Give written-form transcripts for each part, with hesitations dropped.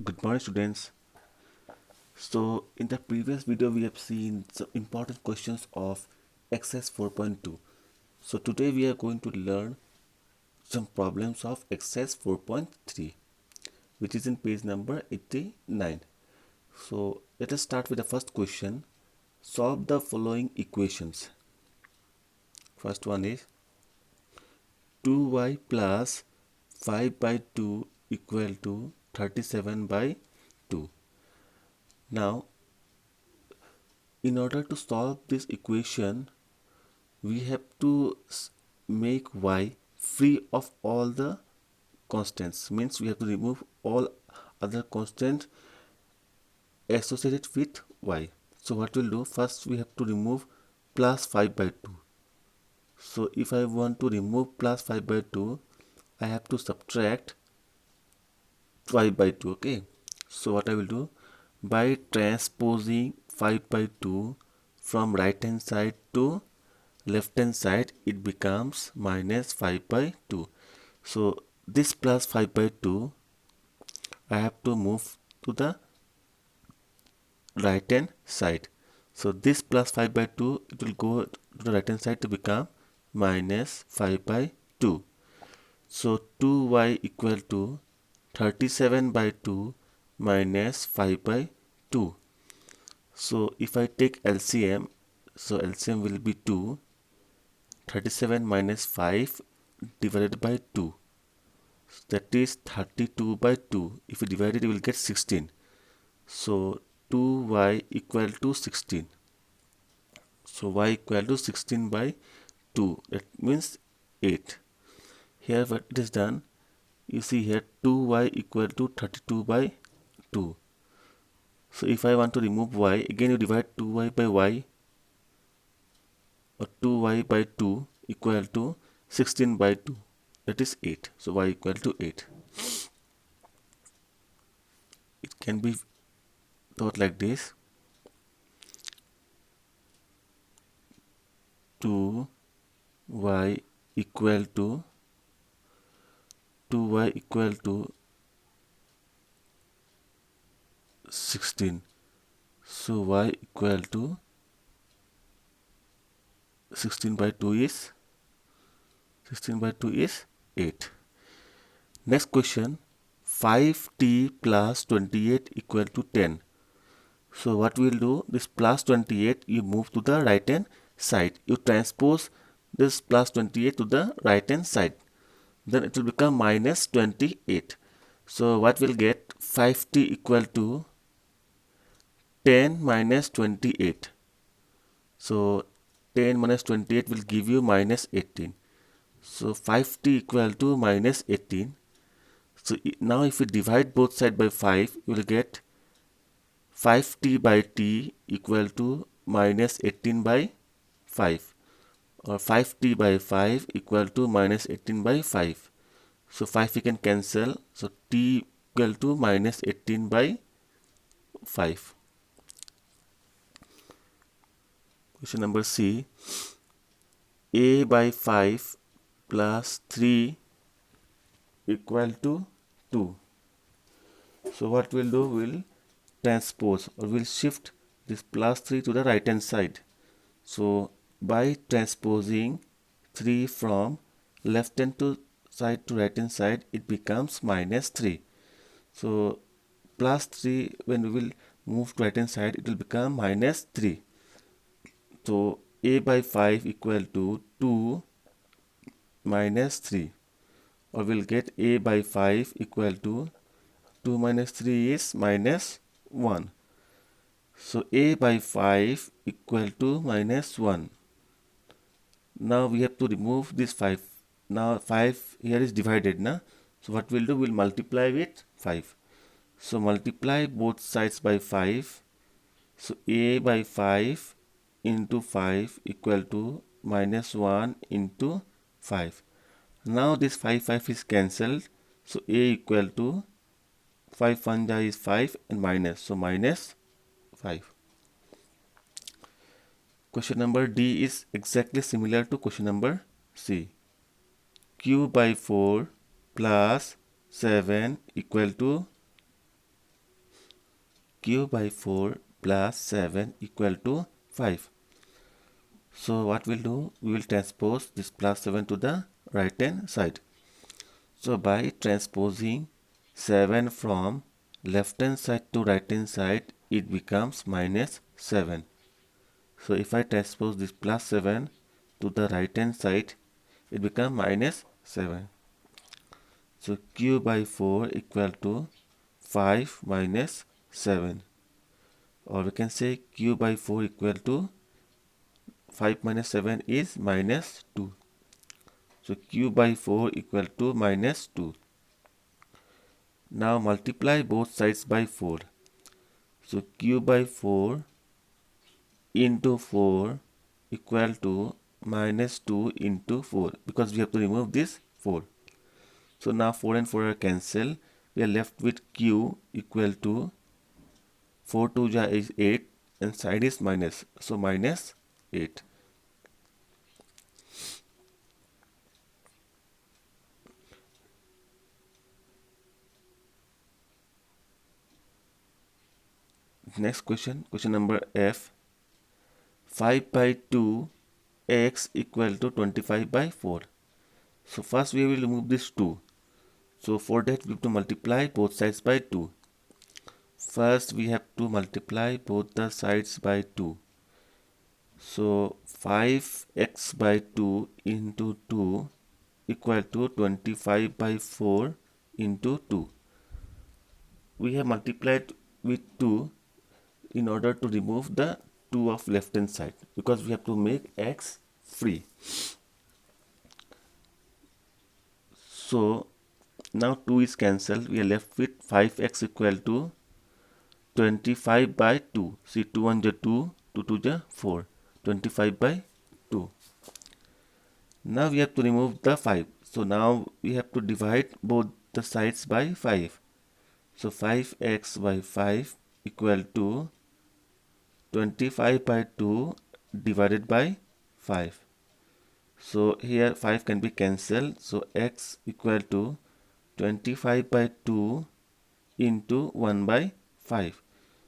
Good morning, students. So, in the previous video, we have seen some important questions of exercise 4.2. So, today we are going to learn some problems of exercise 4.3, which is in page number 89. So, let us start with the first question. Solve the following equations. First one is 2y plus 5 by 2 equal to 37 by 2. Now, in order to solve this equation, we have to make y free of all the constants. Means we have to remove all other constants associated with y. So what we'll do, first we have to remove plus 5 by 2. So if I want to remove plus 5 by 2, I have to subtract 5 by 2. Okay, so what I will do, by transposing 5 by 2 from right hand side to left hand side, it becomes minus 5 by 2. So this plus 5 by 2, I have to move to the right hand side. So this plus 5 by 2, it will go to the right hand side to become minus 5 by 2. So 2y equal to 37 by 2 minus 5 by 2. So if I take LCM, so LCM will be 2. 37 minus 5 divided by 2. So that is 32 by 2. If you divide it, you will get 16. So 2y equal to 16. So y equal to 16 by 2. That means 8. Here what it is done, you see here 2y equal to 32 by 2. So if I want to remove y, again you divide 2y by y, or 2y by 2 equal to 16 by 2. That is 8. So y equal to 8. It can be thought like this. 2y equal to 16. So y equal to 16 by 2 is 8. Next question, 5t plus 28 equal to 10. So what we'll do, this plus 28, you move to the right hand side. You transpose this plus 28 to the right hand side. Then it will become minus 28. So what we'll get, 5t equal to 10 minus 28. So 10 minus 28 will give you minus 18. So 5t equal to minus 18. So now if you divide both sides by 5, you will get 5t by t equal to minus 18 by 5, or 5t by 5 equal to minus 18 by 5. So 5 we can cancel. So t equal to minus 18 by 5. Question number C. A by 5 plus 3 equal to 2. So what we'll do, we'll transpose, or we'll shift this plus 3 to the right hand side. So by transposing 3 from left hand to side to right hand side, it becomes minus 3. So plus 3, when we will move to right hand side, it will become minus 3. So a by 5 equal to 2 minus 3, or we'll get a by 5 equal to 2 minus 3 is minus 1. So a by 5 equal to minus 1. Now we have to remove this 5. Now 5 here is divided, na? So what we'll do, we'll multiply with 5. So multiply both sides by 5. So a by 5 into 5 equal to minus 1 into 5. Now this 5 is cancelled. So a equal to 5 fungi is 5 and minus. So minus 5. Question number D is exactly similar to question number C. Q by 4 plus 7 equal to q by 4 plus 7 equal to 5. So what we'll do, we will transpose this plus 7 to the right hand side. So by transposing 7 from left hand side to right hand side, it becomes minus 7. So if I transpose this plus 7 to the right hand side, it becomes minus 7. So q by 4 equal to 5 minus 7. Or we can say q by 4 equal to 5 minus 7 is minus 2. So q by 4 equal to minus 2. Now multiply both sides by 4. So q by 4 into 4 equal to minus 2 into 4, because we have to remove this 4. So now 4 and 4 are cancelled. We are left with q equal to 4 2 ja is 8 and side is minus. So minus 8. Next question, question number F. 5 by 2 x equal to 25 by 4. So first we will remove this 2. So for that we have to multiply both sides by 2. First we have to multiply both the sides by 2. So 5x by 2 into 2 equal to 25 by 4 into 2. We have multiplied with 2 in order to remove the 2 of left hand side, because we have to make x free. So now 2 is cancelled. We are left with 5x equal to 25 by 2. See, 2 1 ja 2, 2 2 ja 4. 25 by 2. Now we have to remove the 5. So now we have to divide both the sides by 5. So 5x by 5 equal to 25 by 2 divided by 5. So here 5 can be cancelled. So x equal to 25 by 2 into 1 by 5.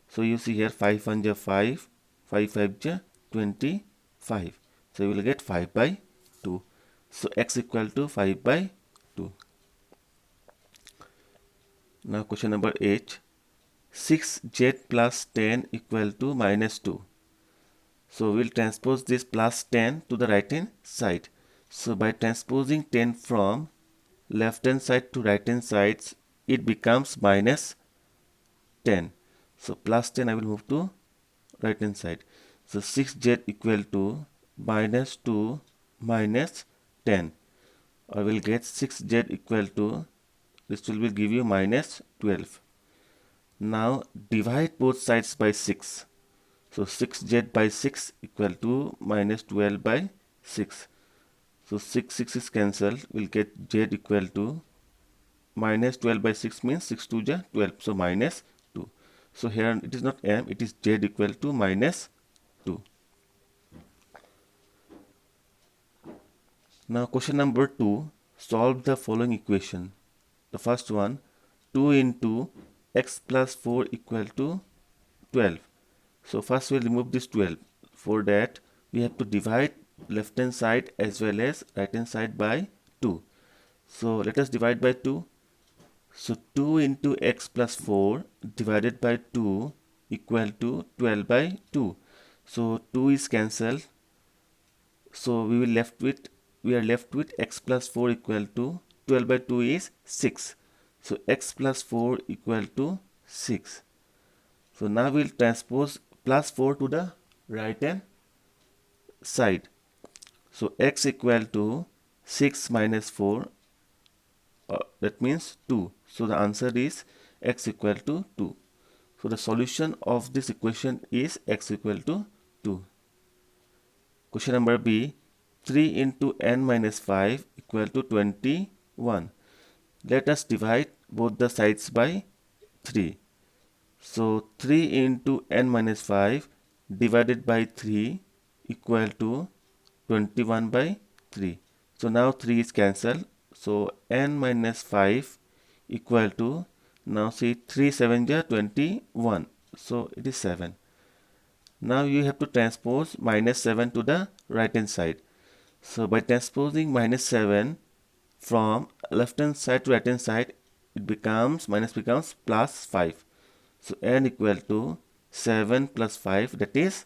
So you see here 5 1 ja 5, 5 5 ja 25. So you will get 5 by 2. So x equal to 5 by 2. Now question number 8. 6z plus 10 equal to minus 2. So we'll transpose this plus 10 to the right hand side. So by transposing 10 from left hand side to right hand sides, it becomes minus 10. So plus 10 I will move to right hand side. So 6z equal to minus 2 minus 10. I will get 6z equal to, this will give you minus 12. Now divide both sides by 6. So 6z by 6 equal to minus 12 by 6. So 6 is cancelled. We'll get z equal to minus 12 by 6 means 6 2 ja 12. So minus 2. So here it is not m, it is z equal to minus 2. Now question number 2. Solve the following equation. The first one, 2 into x plus 4 equal to 12. So first we'll remove this 12. For that we have to divide left hand side as well as right hand side by 2. So let us divide by 2. So 2 into x plus 4 divided by 2 equal to 12 by 2. So 2 is cancelled. So we are left with x plus 4 equal to 12 by 2 is 6. So x plus 4 equal to 6. So now we'll transpose plus 4 to the right hand side. So x equal to 6 minus 4, that means 2. So the answer is x equal to 2. So the solution of this equation is x equal to 2. Question number B. 3 into n minus 5 equal to 21. Let us divide both the sides by 3. So 3 into n minus 5 divided by 3 equal to 21 by 3. So now 3 is cancelled. So n minus 5 equal to, now see 3 7 ja 21. So it is 7. Now you have to transpose minus 7 to the right hand side. So by transposing minus 7 from left hand side to right hand side, it becomes minus becomes plus 5. So n equal to 7 plus 5, that is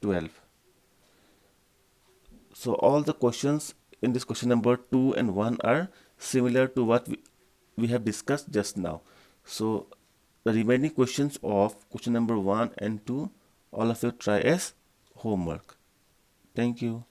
12. So all the questions in this question number 2 and 1 are similar to what we have discussed just now. So the remaining questions of question number 1 and 2, all of you try as homework. Thank you.